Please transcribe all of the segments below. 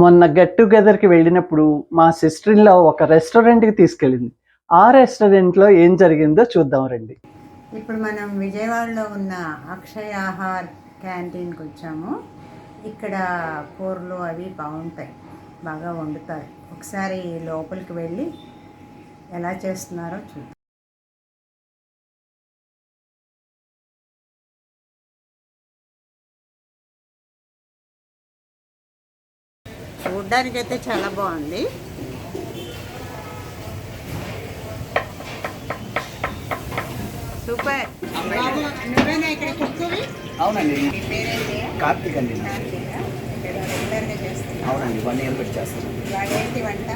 మొన్న గెట్ టుగెదర్కి వెళ్ళినప్పుడు మా సిస్టర్ ఇన్ లా ఒక రెస్టారెంట్కి తీసుకెళ్ళింది. ఆ రెస్టారెంట్లో ఏం జరిగిందో చూద్దాం రండి. ఇప్పుడు మనం విజయవాడలో ఉన్న అక్షయ ఆహార్ క్యాంటీన్కి వచ్చాము. ఇక్కడ కూరలు అవి బాగుంటాయి, బాగా వండుతారు. ఒకసారి లోపలికి వెళ్ళి ఎలా చేస్తున్నారో చూద్దాం. చూడ్డానికి అయితే చాలా బాగుంది. సూపర్. నువ్వేనా ఇక్కడ కుక్కవి? అవునండి, నీ పేరేంటి? కార్తీక్ అండి. రెగ్యులర్గా చేస్తున్నాను. అవునండి, 1 year పెట్టి చేస్తాను. ఇవాళ ఏంటి వంట?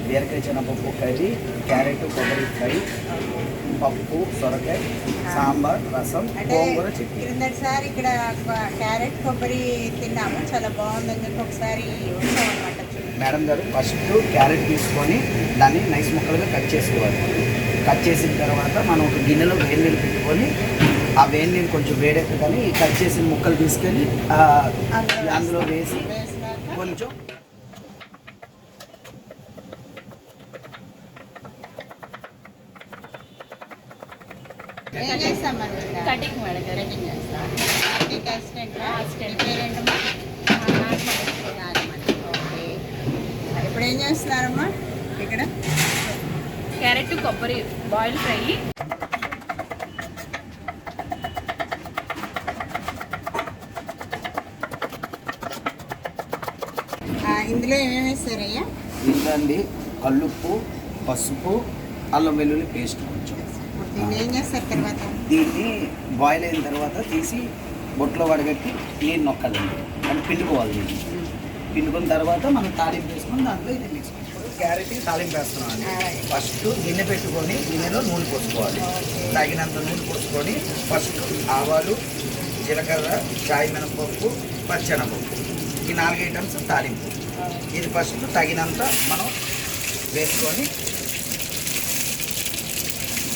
బీరకాయ శనగపప్పు కర్రీ, క్యారెట్ కొబ్బరి ఫ్రై, పప్పు సొరకాయ, సాంబార్, రసం, గోంగూర చట్నీ. క్రిందటిసారి ఇక్కడ క్యారెట్ కొబ్బరి తిన్నాము, చాలా బాగుందని చెప్పి ఒకసారి వచ్చామన్నమాట. మేడం గారు, ఫస్ట్ క్యారెట్ తీసుకొని దాన్ని నైస్ ముక్కలుగా కట్ చేసుకోవాలి. కట్ చేసిన తర్వాత మనం ఒక గిన్నెలో వేడి నీళ్ళు పెట్టుకొని ఆ వేడి నీళ్ళు కొంచెం వేడెక్కగానే ఈ కట్ చేసిన ముక్కలు తీసుకొని అందులో వేసి కొంచెం కటింగ్ మేడం, కటింగ్ చేస్తాం. ఇప్పుడు ఏం చేస్తున్నారమ్మా ఇక్కడ? క్యారెట్ కొబ్బరి బాయిల్ ఫ్రై. ఇందులో ఏమేమి వేస్తారయ్యా? ఇందండి కల్లుప్పు, పసుపు, అల్లం వెల్లుల్లి పేస్ట్ కొంచెం. దీన్ని ఏం చేస్తారు తర్వాత? దీన్ని బాయిల్ అయిన తర్వాత తీసి బొట్లో వడగట్టి నీళ్ళు నొక్కాలండి, అంటే పిండుకోవాలి. దీన్ని పిండుకున్న తర్వాత మనం తాలింపు వేసుకొని దాంట్లో ఇది మిక్స్ క్యారెట్ తాలింపు వేస్తున్నాం అండి. ఫస్ట్ గిన్నె పెట్టుకొని గిన్నెలో నూనె పోసుకోవాలి. తగినంత నూనె పోసుకొని ఫస్ట్ ఆవాలు, జీలకర్ర, చాయ్ మినపప్పు, పచ్చెనపప్పు, ఈ 4 ఐటమ్స్ తాలింపు. ఇది ఫస్ట్ తగినంత మనం వేసుకొని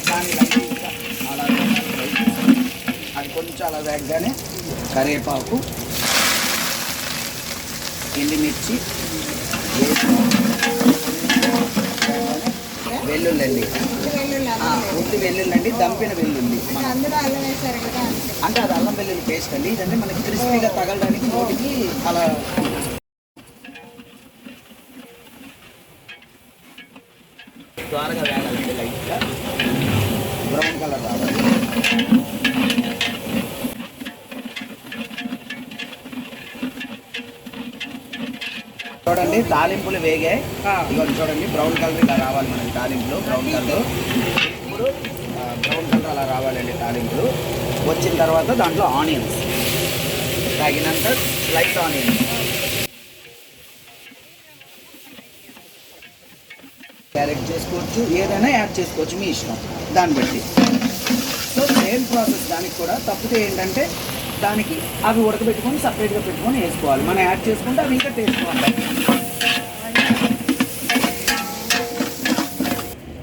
దాన్ని లైట్గా అలా అది కొంచెం అలా వేగగానే కరివేపాకు, ఎండుమిర్చి, వెల్లుల్లి, ఉత్తి వెల్లుల్లి, దంపిన వెల్లుల్లి. అంటే అది అల్లం వెల్లుల్లి పేస్ట్ అండి. ఇదంటే మనకి క్రిస్పీగా తగలడానికి నోటికి అలా త్వరగా వేగాలండి. లైట్గా బ్రౌన్ కలర్ రావాలి. చూడండి, తాలింపులు వేగాయి. ఇవన్నీ చూడండి, బ్రౌన్ కలర్ ఇలా రావాలి మనకి తాలింపులు. బ్రౌన్ కలర్ ఇప్పుడు బ్రౌన్ కలర్ అలా రావాలండి తాలింపులు. వచ్చిన తర్వాత దాంట్లో ఆనియన్స్, తగినంత లైట్ ఆనియన్స్, క్యారెట్ చేసుకోవచ్చు, ఏదైనా యాడ్ చేసుకోవచ్చు మీ ఇష్టం దాన్ని బట్టి. సో సేమ్ ప్రాసెస్ దానికి కూడా. తప్పితే ఏంటంటే దానికి అవి ఉడకబెట్టుకొని సపరేట్గా పెట్టుకొని వేసుకోవాలి. మనం యాడ్ చేసుకుంటే అవి ఇంకా టేస్ట్ బాగుంటాయి.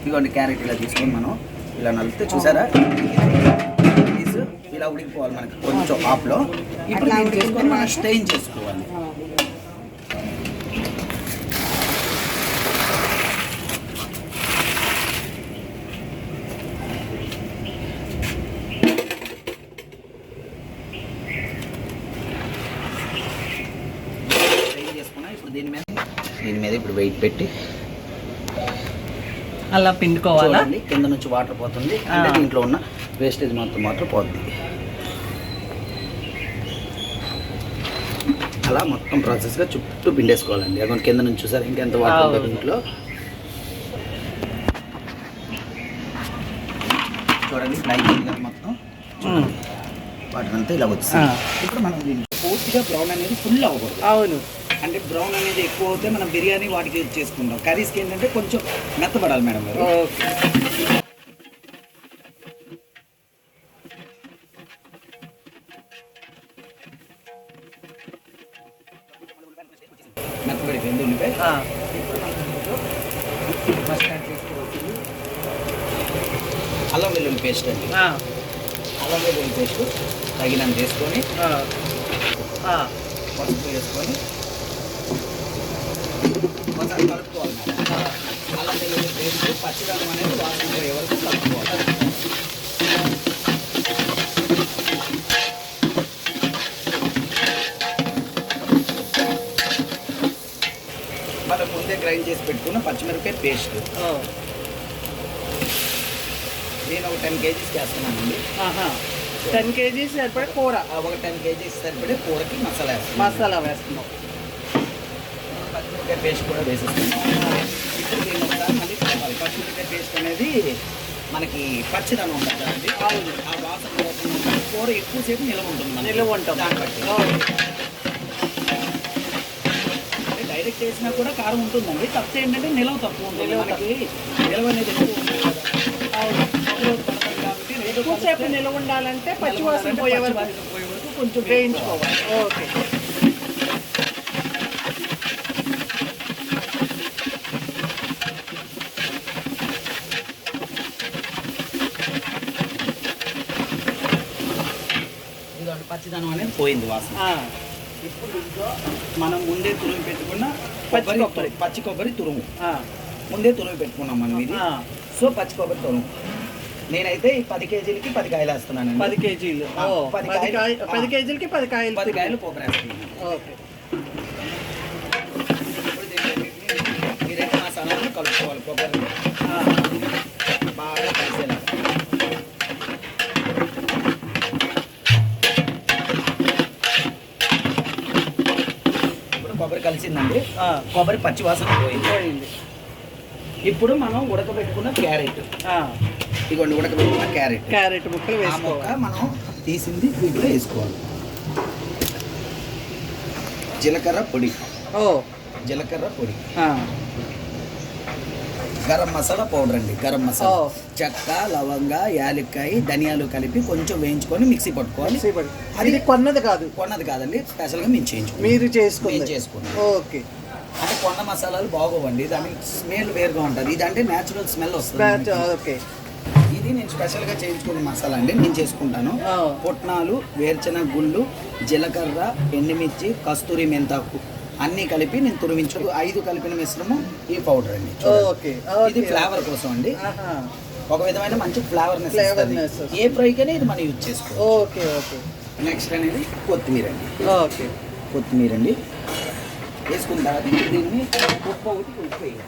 ఇదిగోండి, క్యారెట్ ఇలా తీసుకొని మనం ఇలా నలిపితే చూసారా, ఇలా ఉడికిపోవాలి మనకి కొంచెం ఆఫ్లో. ఇప్పుడు దీన్ని చేసుకొని మనం స్టెయిన్ చేసుకోవాలి. దీని మీద ఇప్పుడు వెయిట్ పెట్టి అలా పిండుకోవాలి. కింద నుంచి వాటర్ పోతుంది, అంటే దీంట్లో ఉన్న వేస్టేజ్ మొత్తం వాటర్ పోతుంది. అలా మొత్తం ప్రాసెస్గా చుట్టూ పిండేసుకోవాలండి. అక్కడ కింద నుంచి చూసారు ఇంకెంత వాటర్ ఉంటుంది దీంట్లో. చూడండి, లైట్ మొత్తం వాటర్ అంతా ఇలా వచ్చింది. ఇప్పుడు మనం దీంట్లో పూర్తిగా బ్రౌన్ అనేది ఫుల్ అవ్వకూడదు. అవును, అంటే బ్రౌన్ అనేది ఎక్కువ అవుతే మనం బిర్యానీ వాటికి యూజ్ చేసుకుంటాం. కర్రీస్కి ఏంటంటే కొంచెం మెత్తపడాలి మేడం గారు. మెత్తపడిపోయింది ఉల్లిపాయ. ఫస్ట్ యాడ్ చేసుకోవచ్చు అల్లం వెల్లుల్లి పేస్ట్ అండి. అల్లం వెల్లుల్లి పేస్ట్ తగినంత వేసుకొని పసుపు వేసుకొని ఒకసారి కలుపుకోవాలి మేడం. అల్లం వెల్లుల్లి పేస్ట్ పచ్చిదనం అనేది వాసన పోయే వరకు కలుపుకోవాలి. మనం ముందే గ్రైండ్ చేసి పెట్టుకున్న పచ్చిమిరపకాయ పేస్ట్ నేను ఒక 10 kgs వేస్తున్నానండి. 10 kgs సరిపడే కూర, ఒక 10 kgs సరిపడే కూరకి మసాలా వేస్తున్నాం. పచ్చిమిరపకాయ పేస్ట్ కూడా వేసేస్తున్నాం. ఇప్పుడు దీన్ని ఒకసారి మళ్ళీ కలపాలి. పచ్చిమిరపకాయ పేస్ట్ అనేది మనకి పచ్చిదనం ఉంటుంది కదండి, ఆ వాసన పోకుండా కూర ఎక్కువసేపు నిల్వ ఉంటుంది. దాన్ని బట్టి డైరెక్ట్ వేసినా కూడా కారం ఉంటుందండి. తక్కువ ఏంటంటే నిలవ తక్కువ ఉంటుంది. మనకి నిలవ అనేది ఎక్కువ ఉంటుంది కదా, కాబట్టి ఎక్కువసేపు నిల్వ ఉండాలంటే పచ్చివాసన పోయే వరకు కొంచెం వేయించుకోవాలి. ఓకే. ఇదంటే పచ్చిదనం అనేది పోయింది వాసన. ఇప్పుడు ఇంట్లో మనం ముందే తురుము పెట్టుకున్న పచ్చి కొబ్బరి తురుము ముందే తురుము పెట్టుకున్నాం మనం ఇది. సో పచ్చి కొబ్బరి తురుము నేనైతే ఈ 10 kgలకి 10 కాయలు వేస్తున్నాను. 10 kgలు 10 kgలకి 10 కాయలు 10 కాయలు కొబ్బరి వేస్తున్నాను. ఓకే. ఈ రెండు మసాలాలు కలుపుకోవాలి. కొబ్బరి బాగా కలిసేలా. ఇప్పుడు కొబ్బరి కలిసిందండి. కొబ్బరి పచ్చి వాసన పోయింది. ఇప్పుడు మనం ఉడకబెట్టుకున్న క్యారెట్, ఇదిగోండి ఉడకబెట్టుకున్న క్యారెట్ ముక్కలు వేసుకోవాలి. మనం తీసింది వీటిలో వేసుకోవాలి. జీలకర్ర పొడి, గరం మసాలా పౌడర్ అండి. గరం మసాలా, చెక్క, లవంగ, యాలక్కాయ, ధనియాలు కలిపి కొంచెం వేయించుకొని మిక్సీ పట్టుకోవాలి. అది కొన్నది కాదండి, స్పెషల్గా మీరు చేసుకున్నాం. ఓకే. అంటే కొన్న మసాలాలు బాగోవండి, దాని స్మెల్ వేరుగా ఉంటుంది. ఇది అంటే న్యాచురల్ స్మెల్ వస్తుంది. ఓకే. ఇది నేను స్పెషల్గా చేయించుకున్న మసాలా అండి, నేను చేసుకుంటాను. పుట్నాలు, వేరుశెనగ గుళ్ళు, జీలకర్ర, ఎండుమిర్చి, కస్తూరి మెంతాకు అన్నీ కలిపి నేను తురిమించు 5 కలిపిన మిశ్రమం ఈ పౌడర్ అండి. ఇది ఫ్లేవర్ కోసం అండి, ఒక విధమైన మంచి ఫ్లేవర్నెస్. ఏ ఫ్రైకైనా ఇది మనం యూజ్ చేసుకోవాలి. ఓకే. నెక్స్ట్ అనేది కొత్తిమీర అండి. ఓకే. కొత్తిమీర అండి వేసుకున్న తర్వాత దీన్ని ఉప్పు వేయాలి.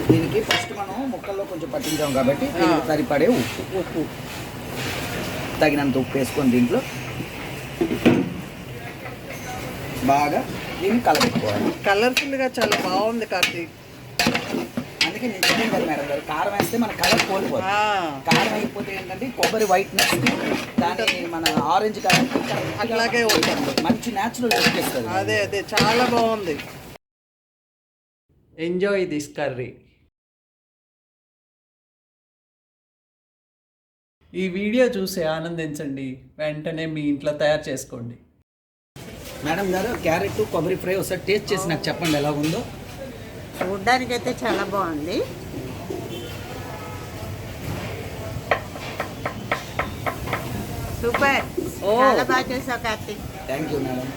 దీనికి ఫస్ట్ మనం ముక్కల్లో కొంచెం పట్టించాం కాబట్టి సరిపడే ఉప్పు తగినంత ఉప్పు వేసుకొని దీంట్లో బాగా దీన్ని కలుపుకోవాలి. కలర్ఫుల్గా చాలా బాగుంది కార్తీక్. అందుకే నేను చెప్పాను కదా మేడం గారు, కారం వేస్తే మన కలర్ కోల్పోతుంది. కారం అయిపోతే ఏంటంటే కొబ్బరి వైట్నెస్ దాని మన ఆరెంజ్ కలర్ అట్లాగే ఉంటుంది, మంచి న్యాచురల్ లుక్ ఇస్తుంది. అదే చాలా బాగుంది. Enjoy this curry. ఈ వీడియో చూసి ఆనందించండి, వెంటనే మీ ఇంట్లో తయారు చేసుకోండి. మేడం గారు, క్యారెట్ కొబ్బరి ఫ్రై ఒకసారి టేస్ట్ చేసి నాకు చెప్పండి ఎలా ఉందో. చూడ్డానికైతే చాలా బాగుంది. సూపర్, చాలా బాగా చేసావు కార్తీక్. Thank you madam.